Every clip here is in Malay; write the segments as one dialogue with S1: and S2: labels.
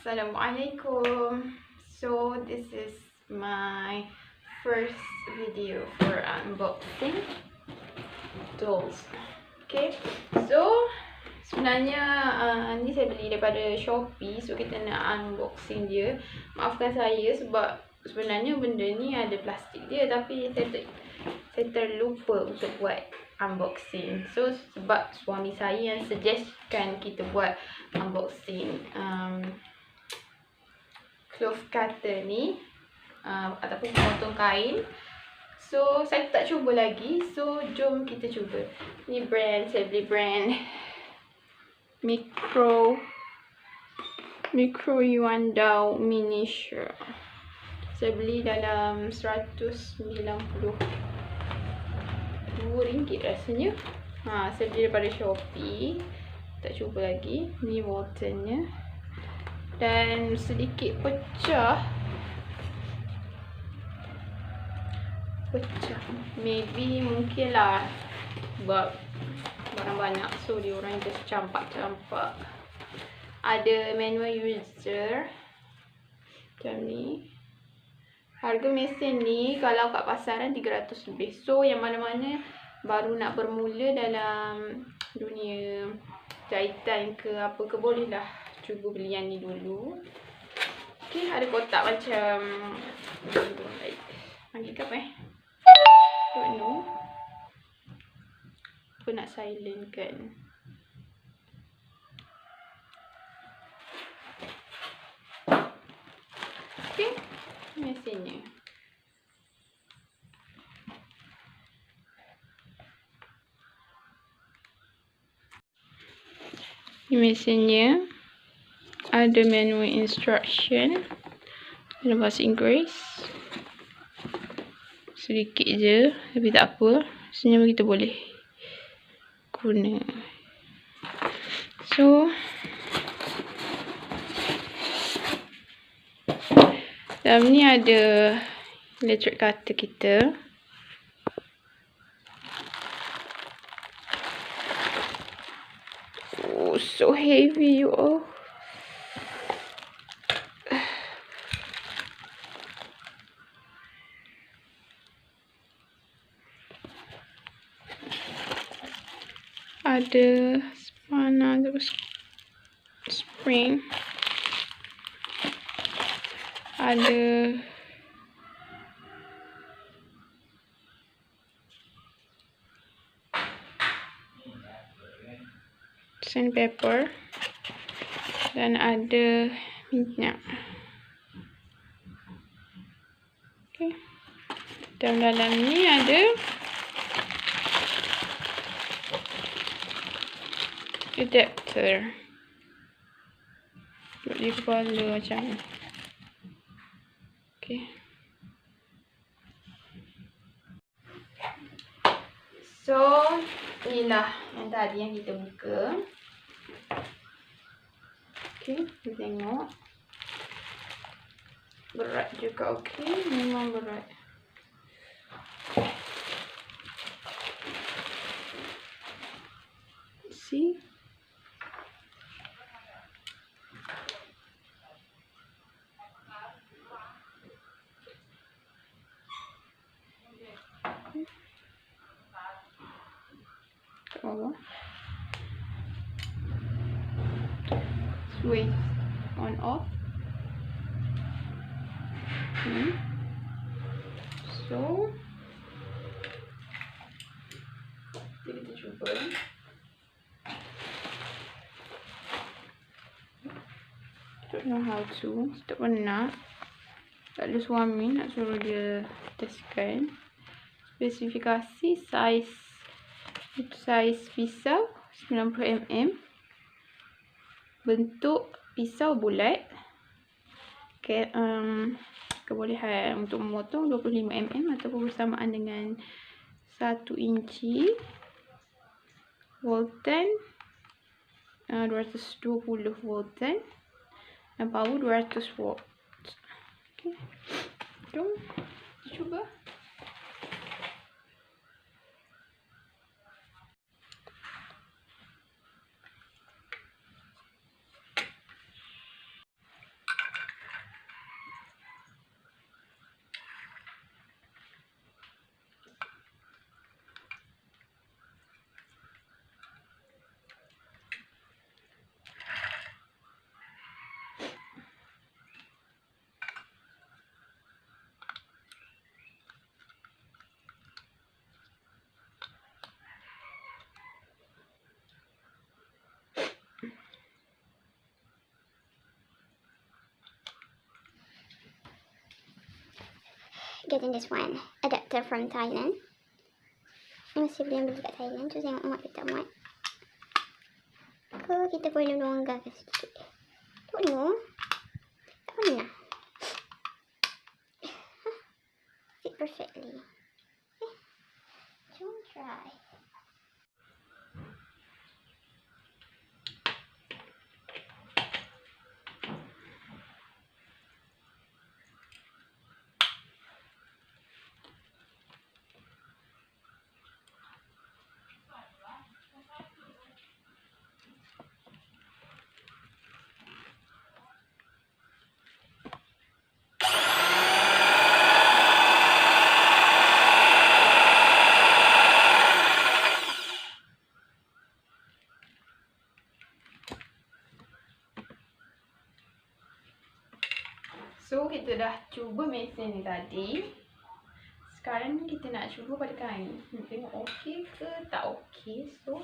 S1: Assalamualaikum. So this is my first video for unboxing tools. Okay, so sebenarnya ni saya beli daripada Shopee. So kita nak unboxing dia. Maafkan saya sebab sebenarnya benda ni ada plastik dia, tapi saya terlupa untuk buat unboxing. So sebab suami saya yang suggestkan kita buat unboxing cloth cutter ni ataupun pemotong kain. So saya tak cuba lagi. So jom kita cuba. Ni brand, saya beli brand Micro Yuan Dao Miniature. Saya beli dalam RM190 rasanya. Saya beli daripada Shopee. Tak cuba lagi. Ni Voltannya. Dan sedikit pecah. Maybe mungkin lah sebab barang banyak, so dia orang just campak-campak. Ada manual user macam ni. Harga mesin ni kalau kat pasaran 300 lebih. So yang mana-mana baru nak bermula dalam dunia jahitan ke apa ke, boleh lah cuba beli yang ni dulu. Okay, ada kotak macam panggil ke apa don't know. Aku nak silent kan. Okay, mesinnya. Ini mesinnya. Ada manual instruction dalam bahasa Inggeris. Sedikit je, tapi tak apa. Sebenarnya kita boleh guna. So dalam ni ada electric cutter kita. Oh, so heavy you all. Ada spana, terus spring, ada sandpaper dan ada minyak. Okay. Dan dalam ni ada adapter untuk di kepala macam ni. Okay. So inilah yang tadi yang kita buka. Okay, kita tengok. Berat juga. Okay, memang berat. See? Switch on off. So kita cuba. Don't know how to. Tak pernah. Tak ada suami nak suruh dia testkan. Spesifikasi saiz pisau 90mm. Bentuk pisau bulat. Kebolehan untuk memotong 25mm ataupun bersamaan dengan 1 inci. Voltan 220 Voltan dan power 200 watt. Okay. Jom cuba.
S2: getting this one adapter from Thailand. Ini masih boleh beli kat Thailand. Tu tengok muat ke tak muat. Ke kita perlu longgarkan sikit. Don't know. Tak pernah. Fit perfectly. Okay. Jom try.
S1: So, kita dah cuba mesin ni tadi. Sekarang kita nak cuba pada kain. Tengok okey ke tak okey. So,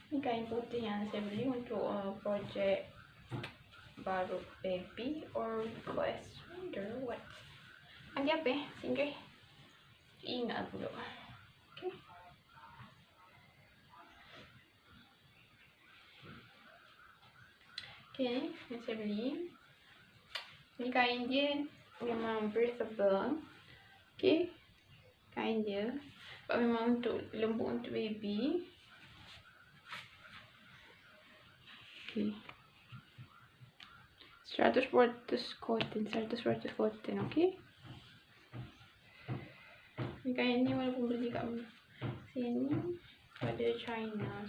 S1: ni kain putih yang saya beli untuk projek baru baby or request wonder what. Panggil apa singgah? Ingat dulu. Okay. Okay, yang saya beli. Ni kain dia memang breathable. Okay. Kain dia. Sebab memang untuk lembut untuk baby. Okay. 100% cotton. 100% cotton. Okay. Ni kain ni walaupun beli kat sini pada China.